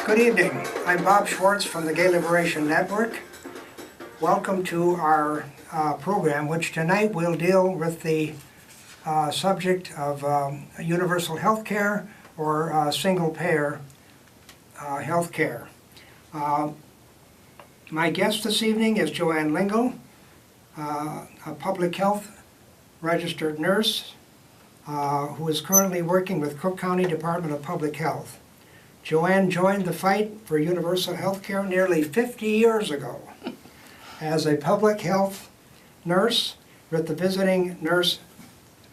Good evening. I'm Bob Schwartz from the Gay Liberation Network. Welcome to our program, which tonight will deal with the subject of universal health care or single-payer health care. My guest this evening is Joanne Lingle, a public health registered nurse who is currently working with Cook County Department of Public Health. Joanne joined the fight for universal health care nearly 50 years ago as a public health nurse with the Visiting Nurse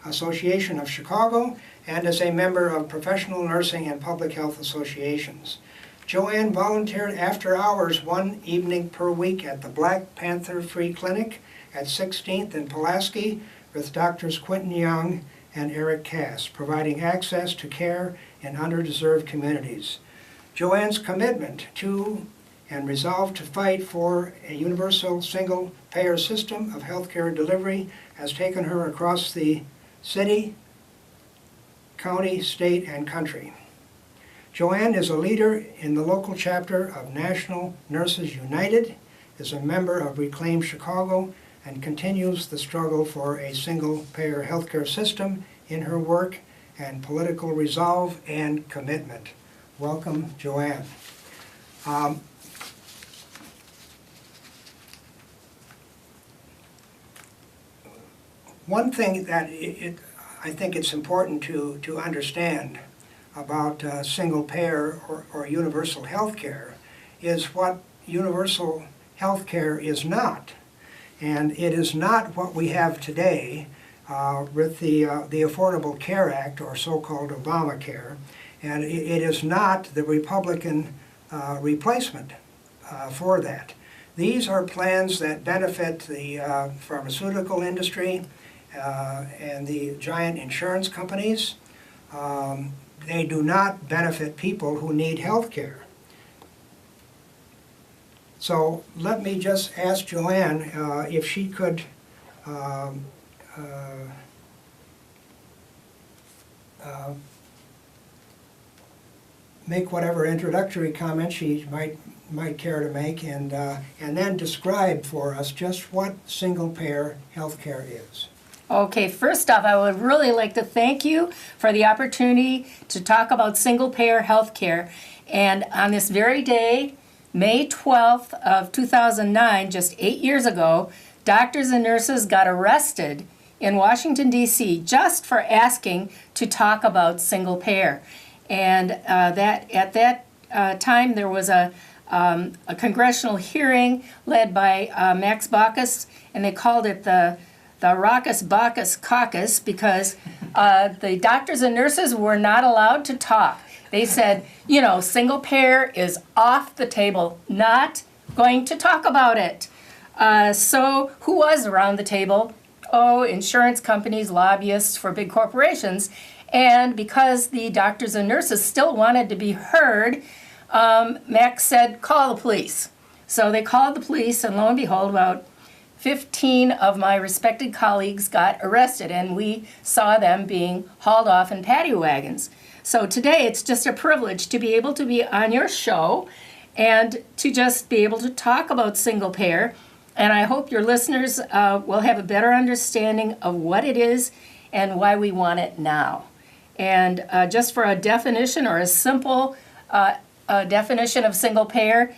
Association of Chicago and as a member of professional nursing and public health associations. Joanne volunteered after hours one evening per week at the Black Panther Free Clinic at 16th and Pulaski with Drs. Quentin Young and Eric Cass, providing access to care in underserved communities. Joanne's commitment to and resolve to fight for a universal single-payer system of healthcare delivery has taken her across the city, county, state, and country. Joanne is a leader in the local chapter of National Nurses United, is a member of Reclaim Chicago, and continues the struggle for a single-payer healthcare system in her work and political resolve and commitment. Welcome, Joanne. One thing that I think it's important to understand about single-payer or universal health care is what universal health care is not. And it is not what we have today with the Affordable Care Act, or so-called Obamacare, and it is not the Republican replacement for that. These are plans that benefit the pharmaceutical industry and the giant insurance companies. They do not benefit people who need health care. So let me just ask Joanne if she could make whatever introductory comment she might care to make, and then describe for us just what single-payer health care is. Okay, first off, I would really like to thank you for the opportunity to talk about single-payer health care. And on this very day, May 12th of 2009, just 8 years ago, doctors and nurses got arrested in Washington, D.C. just for asking to talk about single-payer. And at that time, there was a congressional hearing led by Max Baucus, and they called it the Raucous Baucus Caucus because the doctors and nurses were not allowed to talk. They said, you know, single payer is off the table, not going to talk about it. So who was around the table? Oh, insurance companies, lobbyists for big corporations. And because the doctors and nurses still wanted to be heard, Max said, call the police. So they called the police, and lo and behold, about 15 of my respected colleagues got arrested, and we saw them being hauled off in paddy wagons. So today it's just a privilege to be able to be on your show and to just be able to talk about single payer. And I hope your listeners will have a better understanding of what it is and why we want it now. And just for a definition, or a simple definition of single payer,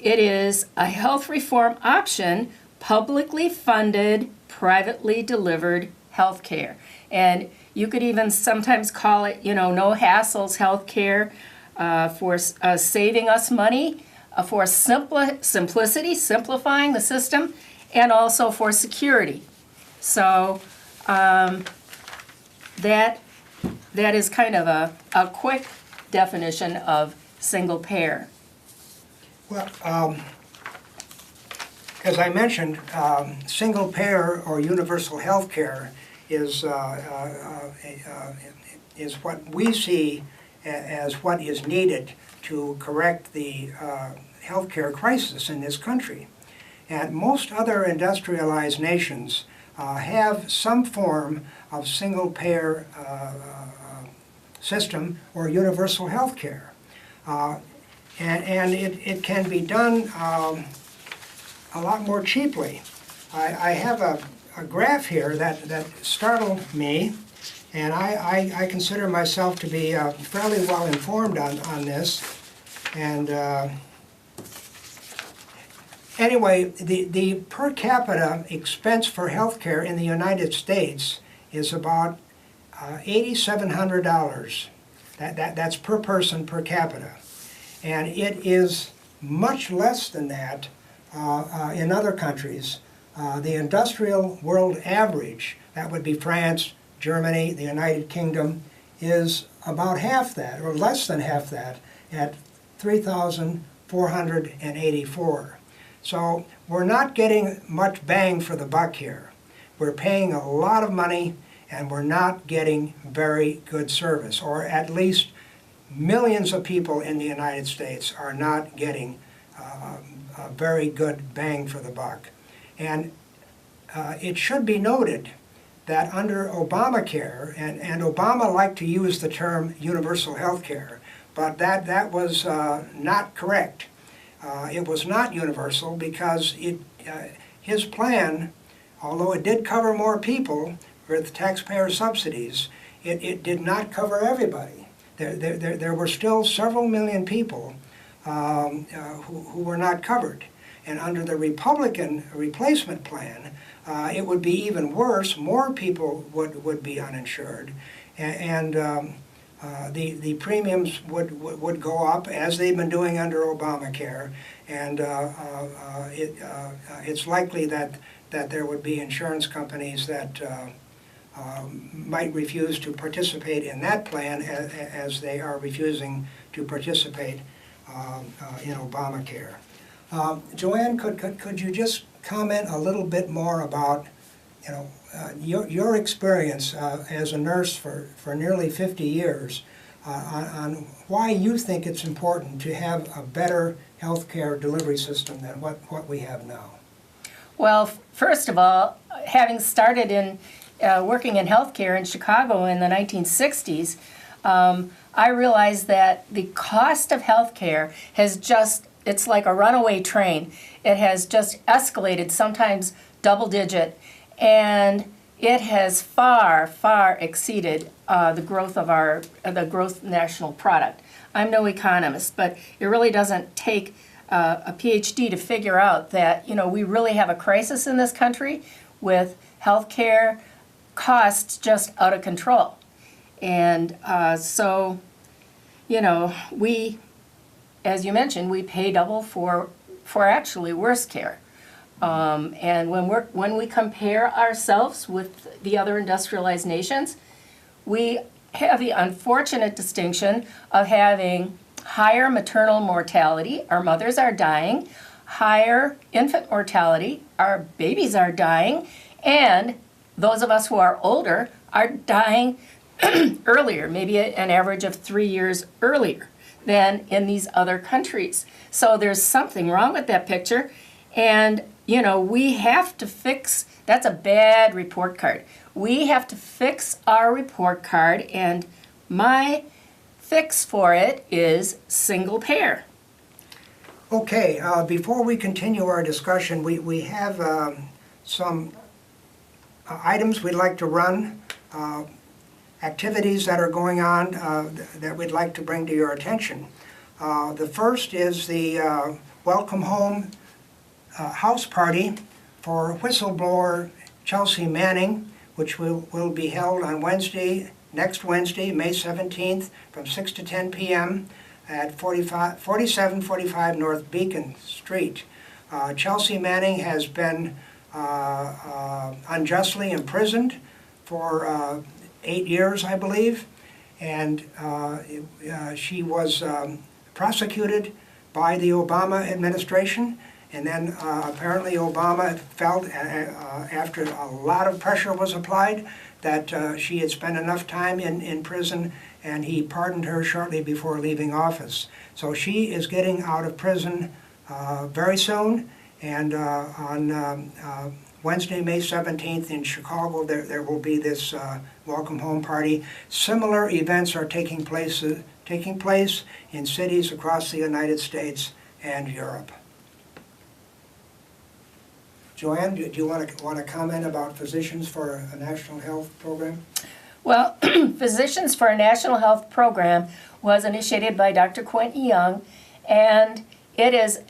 it is a health reform option, publicly funded, privately delivered health care. And you could even sometimes call it, you know, no hassles health care, for saving us money, for simplicity, simplifying the system, and also for security. So that is kind of a quick definition of single payer. Well, as I mentioned, single payer or universal health care is what we see as what is needed to correct the healthcare crisis in this country. And most other industrialized nations have some form of single-payer system or universal health care. and it can be done a lot more cheaply. I have a graph here that startled me, and I consider myself to be fairly well informed on this. And anyway, the per capita expense for healthcare in the United States is about $8,700. That's per person per capita. And it is much less than that in other countries. The industrial world average, that would be France, Germany, the United Kingdom, is about half that, or less than half that, at $3,484. So we're not getting much bang for the buck here. We're paying a lot of money and we're not getting very good service, or at least millions of people in the United States are not getting a very good bang for the buck. And it should be noted that under Obamacare, and Obama liked to use the term universal health care, but that was not correct. It was not universal because his plan, although it did cover more people with taxpayer subsidies, it did not cover everybody. There were still several million people who were not covered. And under the Republican replacement plan, it would be even worse. More people would be uninsured, and the premiums would go up as they've been doing under Obamacare, and it's likely that there would be insurance companies that might refuse to participate in that plan as they are refusing to participate in Obamacare. Joanne, could you just comment a little bit more about, your experience as a nurse for nearly 50 years on why you think it's important to have a better healthcare delivery system than what we have now? Well, first of all, having started in working in healthcare in Chicago in the 1960s, I realized that the cost of healthcare has it's like a runaway train. It has just escalated, sometimes double digit, and it has far, far exceeded the growth of the gross national product. I'm no economist, but it really doesn't take a PhD to figure out that, we really have a crisis in this country with healthcare costs just out of control. And so, we, as you mentioned, we pay double for actually worse care. And when we compare ourselves with the other industrialized nations, we have the unfortunate distinction of having higher maternal mortality, our mothers are dying, higher infant mortality, our babies are dying, and those of us who are older are dying earlier, maybe an average of 3 years earlier than in these other countries. So there's something wrong with that picture, and we have to fix, that's a bad report card. We have to fix our report card, and my fix for it is single payer. Okay, before we continue our discussion, we have some items we'd like to run, activities that are going on that we'd like to bring to your attention. The first is the Welcome Home house party for whistleblower Chelsea Manning, which will be held on next Wednesday, May 17th, from 6 to 10 p.m. at 4745 North Beacon Street. Chelsea Manning has been unjustly imprisoned for 8 years, I believe, and she was prosecuted by the Obama administration, and then apparently Obama felt, after a lot of pressure was applied, that she had spent enough time in prison, and he pardoned her shortly before leaving office. So she is getting out of prison very soon, and on Wednesday, May 17th in Chicago, there will be this Welcome Home party. Similar events are taking place taking place in cities across the United States and Europe. Joanne, do you want to comment about Physicians for a National Health Program? Well, Physicians for a National Health Program was initiated by Dr. Quentin Young, and it is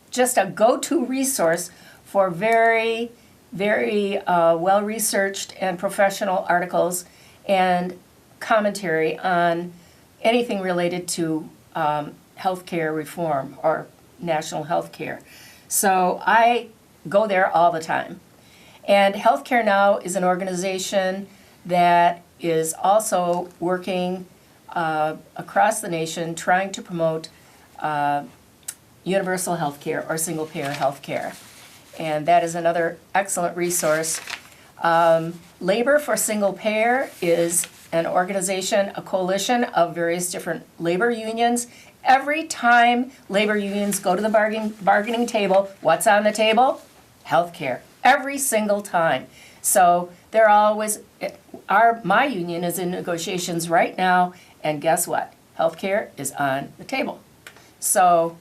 just a go-to resource for very, very well-researched and professional articles and commentary on anything related to healthcare reform or national health care. So I go there all the time. And Healthcare Now is an organization that is also working across the nation trying to promote universal health care or single-payer health care. And that is another excellent resource. Labor for Single Payer is an organization, a coalition of various different labor unions. Every time labor unions go to the bargaining table, what's on the table? Healthcare. Every single time. So they're always, my union is in negotiations right now, and guess what? Healthcare is on the table. So,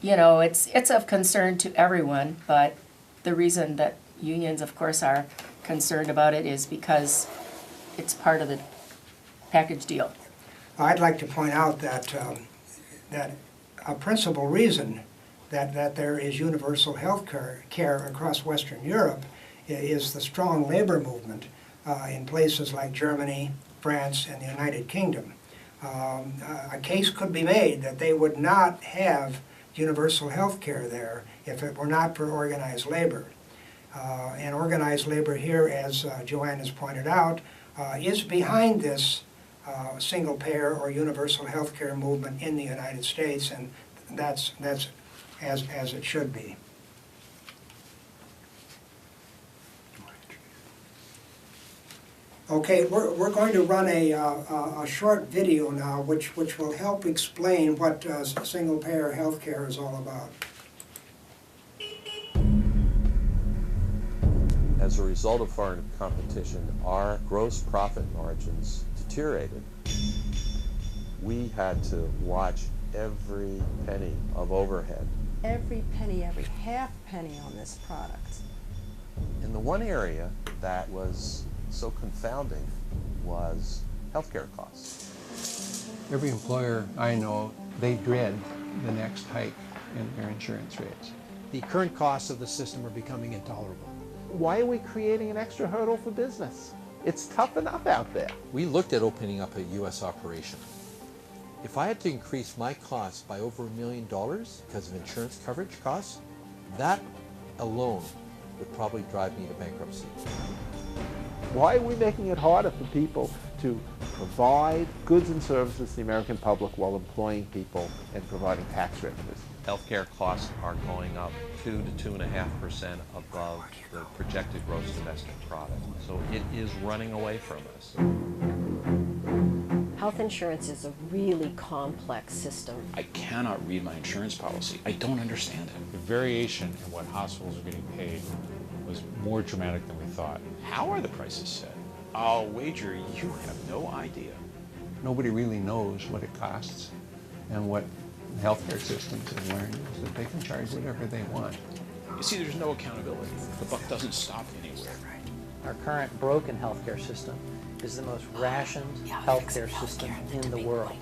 it's of concern to everyone, but the reason that unions, of course, are concerned about it is because it's part of the package deal. I'd like to point out that that a principal reason that there is universal health care across Western Europe is the strong labor movement in places like Germany, France, and the United Kingdom. A case could be made that they would not have universal health care there if it were not for organized labor. And organized labor here, as Joanne has pointed out, is behind this single-payer or universal health care movement in the United States, and that's as it should be. Okay, we're going to run a short video now, which will help explain what single-payer health care is all about. As a result of foreign competition, our gross profit margins deteriorated. We had to watch every penny of overhead. Every penny, every half penny on this product. And the one area that was so confounding was healthcare costs. Every employer I know, they dread the next hike in their insurance rates. The current costs of the system are becoming intolerable. Why are we creating an extra hurdle for business? It's tough enough out there. We looked at opening up a U.S. operation. If I had to increase my costs by over $1 million because of insurance coverage costs, that alone would probably drive me to bankruptcy. Why are we making it harder for people to provide goods and services to the American public while employing people and providing tax revenues? Healthcare costs are going up 2 to 2.5% above the projected gross domestic product. So it is running away from us. Health insurance is a really complex system. I cannot read my insurance policy. I don't understand it. The variation in what hospitals are getting paid was more dramatic than we thought. How are the prices set? I'll wager you have no idea. Nobody really knows what it costs and what healthcare systems have learned is that they can charge whatever they want. You see, there's no accountability. The buck doesn't stop anywhere. Our current broken healthcare system is the most rationed healthcare system in the world.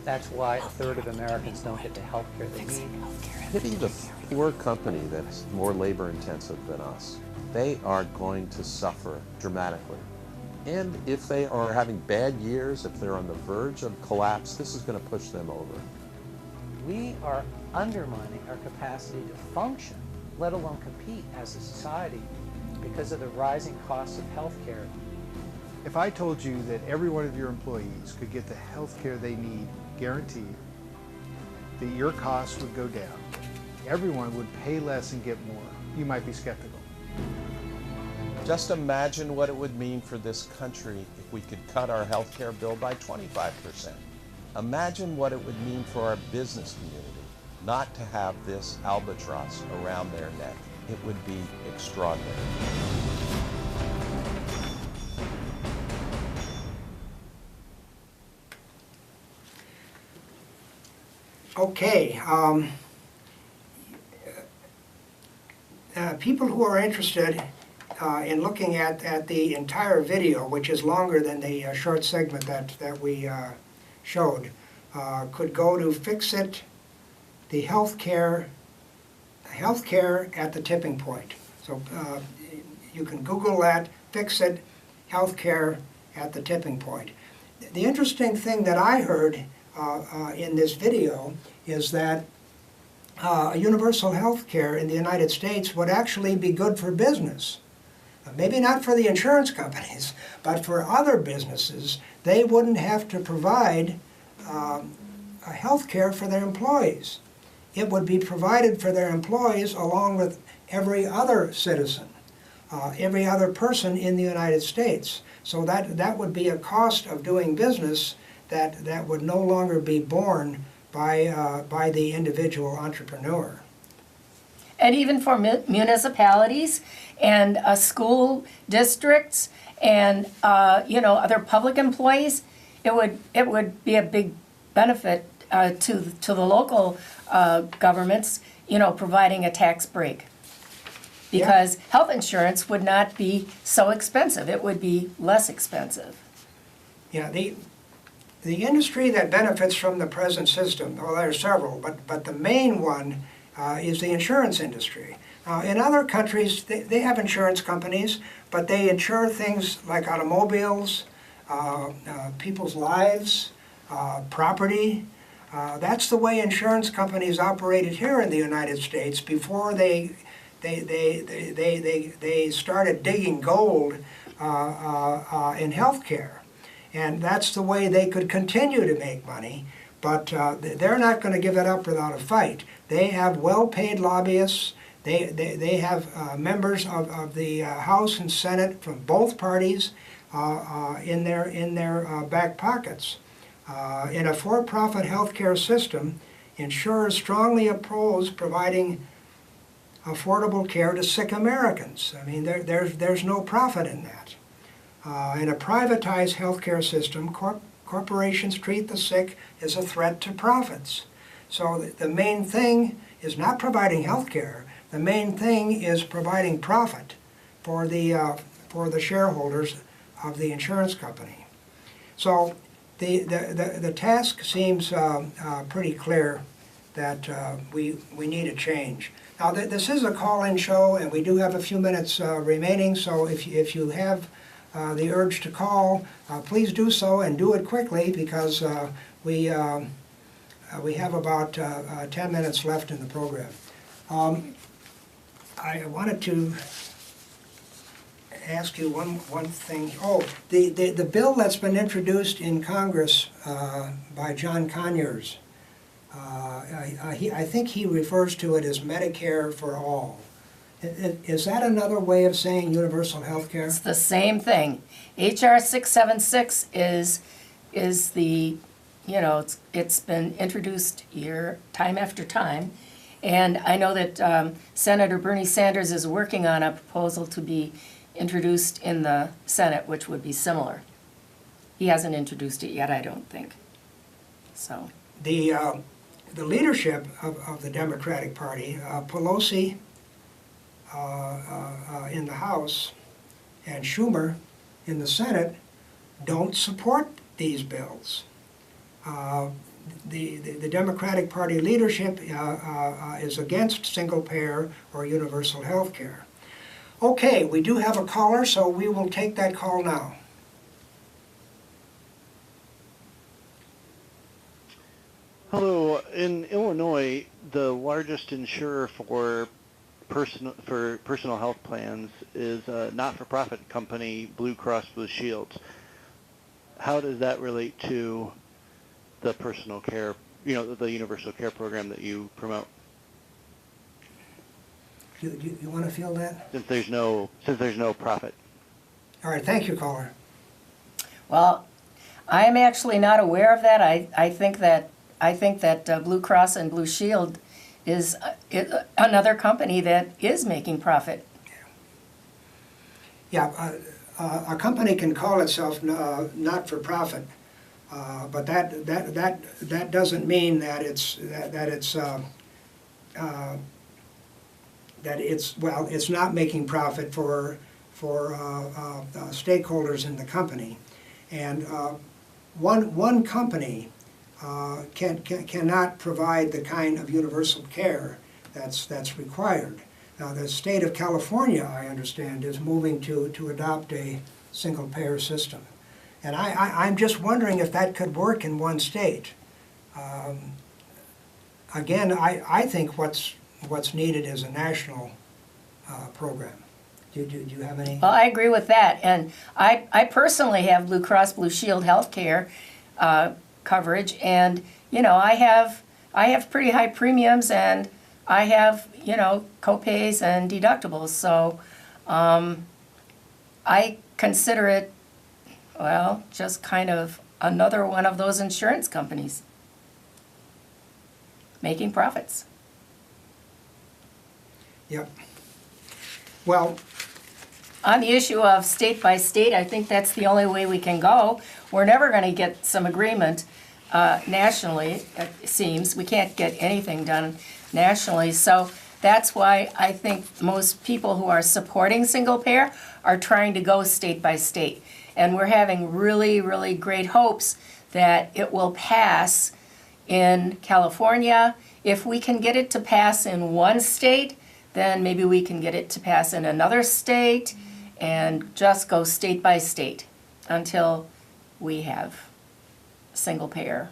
That's why 1/3 of Americans don't get the healthcare they need. Pity the poor company that's more labor intensive than us. They are going to suffer dramatically. And if they are having bad years, if they're on the verge of collapse, this is going to push them over. We are undermining our capacity to function, let alone compete as a society, because of the rising costs of healthcare. If I told you that every one of your employees could get the health care they need guaranteed, that your costs would go down, everyone would pay less and get more, you might be skeptical. Just imagine what it would mean for this country if we could cut our health care bill by 25%. Imagine what it would mean for our business community not to have this albatross around their neck. It would be extraordinary. Okay. People who are interested in looking at the entire video, which is longer than the short segment that we showed, could go to Fix-It, the healthcare at the tipping point. So you can Google that, Fix-It, healthcare at the tipping point. The interesting thing that I heard in this video is that universal health care in the United States would actually be good for business. Maybe not for the insurance companies, but for other businesses. They wouldn't have to provide health care for their employees. It would be provided for their employees along with every other citizen, every other person in the United States. So that would be a cost of doing business that would no longer be borne by the individual entrepreneur. And even for municipalities and school districts and other public employees, it would be a big benefit to the local governments, providing a tax break. Because health insurance would not be so expensive. It would be less expensive. Yeah, the industry that benefits from the present system, well, there are several, but the main one is the insurance industry. In other countries, they have insurance companies, but they insure things like automobiles, people's lives, property. That's the way insurance companies operated here in the United States before they started digging gold in healthcare. And that's the way they could continue to make money, but they're not going to give it up without a fight. They have well-paid lobbyists. They have members of the House and Senate from both parties in their back pockets. In a for-profit healthcare system, insurers strongly oppose providing affordable care to sick Americans. I mean, there's no profit in that. In a privatized healthcare system, corporations treat the sick as a threat to profits. So the main thing is not providing health care. The main thing is providing profit for the shareholders of the insurance company. So the task seems pretty clear that we need a change. Now this is a call-in show, and we do have a few minutes remaining. So if you have the urge to call, please do so, and do it quickly, because we have about 10 minutes left in the program. I wanted to ask you one thing. Oh, the bill that's been introduced in Congress by John Conyers, I think he refers to it as Medicare for all. Is that another way of saying universal health care? It's the same thing. HR 676 is the, it's been introduced here time after time. And I know that Senator Bernie Sanders is working on a proposal to be introduced in the Senate, which would be similar. He hasn't introduced it yet, I don't think. So The leadership of the Democratic Party, Pelosi in the House and Schumer in the Senate, don't support these bills. The Democratic Party leadership is against single-payer or universal health care. Okay, we do have a caller, so we will take that call now. Hello. In Illinois, the largest insurer for personal health plans is a not-for-profit company, Blue Cross Blue Shield. How does that relate to the personal care, the universal care program that you promote? You want to field that? Since there's no profit. All right, thank you, caller. Well, I am actually not aware of that. I think that Blue Cross and Blue Shield is another company that is making profit. Yeah, a company can call itself not-for-profit, But that doesn't mean that it's not making profit for stakeholders in the company. And one company cannot provide the kind of universal care that's required. Now, the state of California, I understand, is moving to adopt a single-payer system. And I'm just wondering if that could work in one state. Again, I think what's needed is a national program. Do you have any? Well, I agree with that, and I personally have Blue Cross Blue Shield healthcare coverage, and I have pretty high premiums, and I have copays and deductibles, so I consider it, well, just kind of another one of those insurance companies making profits. Yep. Well, on the issue of state by state, I think that's the only way we can go. We're never going to get some agreement nationally, it seems. We can't get anything done nationally. So that's why I think most people who are supporting single payer are trying to go state by state. And we're having really, really great hopes that it will pass in California. If we can get it to pass in one state, then maybe we can get it to pass in another state and just go state by state until we have single payer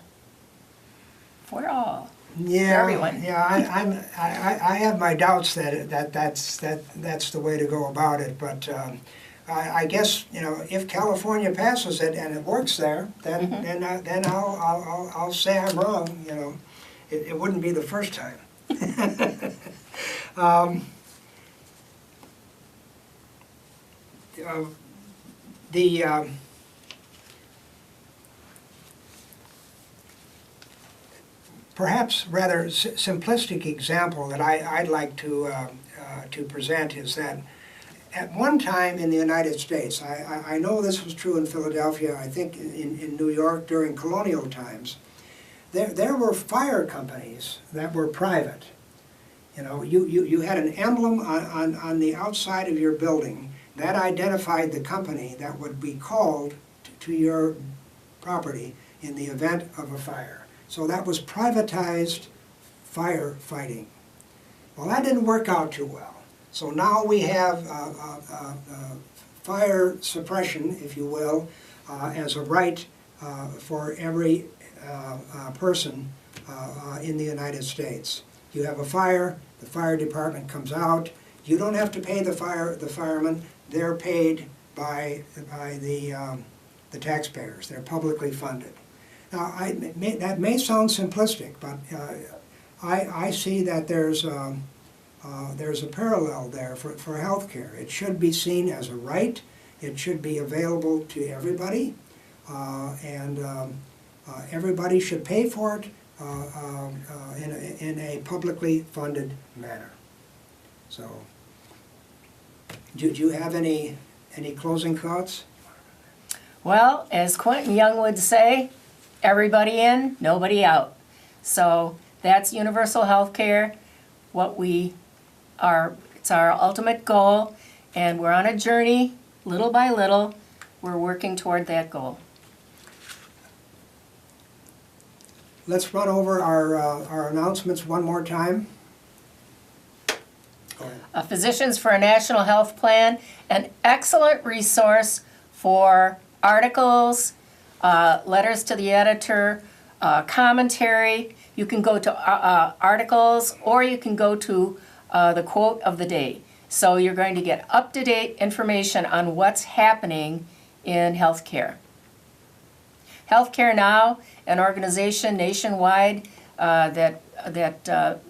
for all. Yeah, for everyone. Yeah, I have my doubts that's the way to go about it. But I guess if California passes it and it works there, then I'll say I'm wrong. It wouldn't be the first time. Perhaps rather simplistic example that I'd like to present is that at one time in the United States, I know this was true in Philadelphia, I think in New York during colonial times, there were fire companies that were private. You had an emblem on the outside of your building that identified the company that would be called to your property in the event of a fire. So that was privatized firefighting. Well, that didn't work out too well. So now we have fire suppression, if you will, as a right for every person in the United States. You have a fire, the fire department comes out. You don't have to pay the firemen. They're paid by the taxpayers. They're publicly funded. Now, that may sound simplistic, but I see that there's a parallel there for health care. It should be seen as a right. It should be available to everybody, and everybody should pay for it in a publicly funded manner. So, do you have any closing thoughts? Well, as Quentin Young would say, everybody in, nobody out. So that's universal health care. It's our ultimate goal, and we're on a journey, little by little, we're working toward that goal. Let's run over our announcements one more time. Physicians for a National Health Plan, an excellent resource for articles, letters to the editor, commentary. You can go to articles, or you can go to the quote of the day. So you're going to get up-to-date information on what's happening in healthcare. Healthcare Now, an organization nationwide that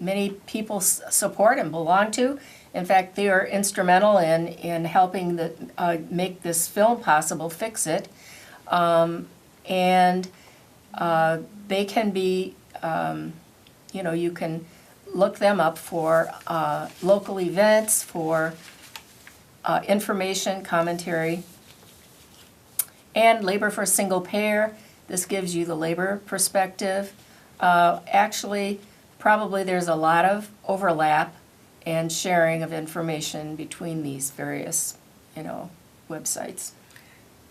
many people support and belong to. In fact, they are instrumental in helping make this film possible, Fix It. And they can be, you can look them up for local events, for information, commentary. And Labor for Single Payer, This gives you the labor perspective. Actually, probably there's a lot of overlap and sharing of information between these various, websites.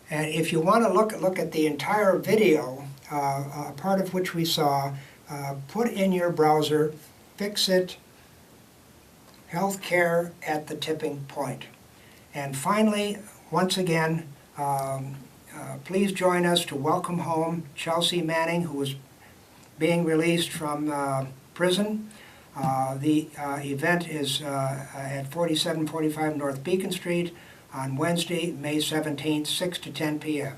And if you want to look at the entire video, part of which we saw, put in your browser, Fix-It, Healthcare at the Tipping Point. And finally, once again, please join us to welcome home Chelsea Manning, who is being released from prison. The event is at 4745 North Beacon Street on Wednesday, May 17th, 6 to 10 p.m.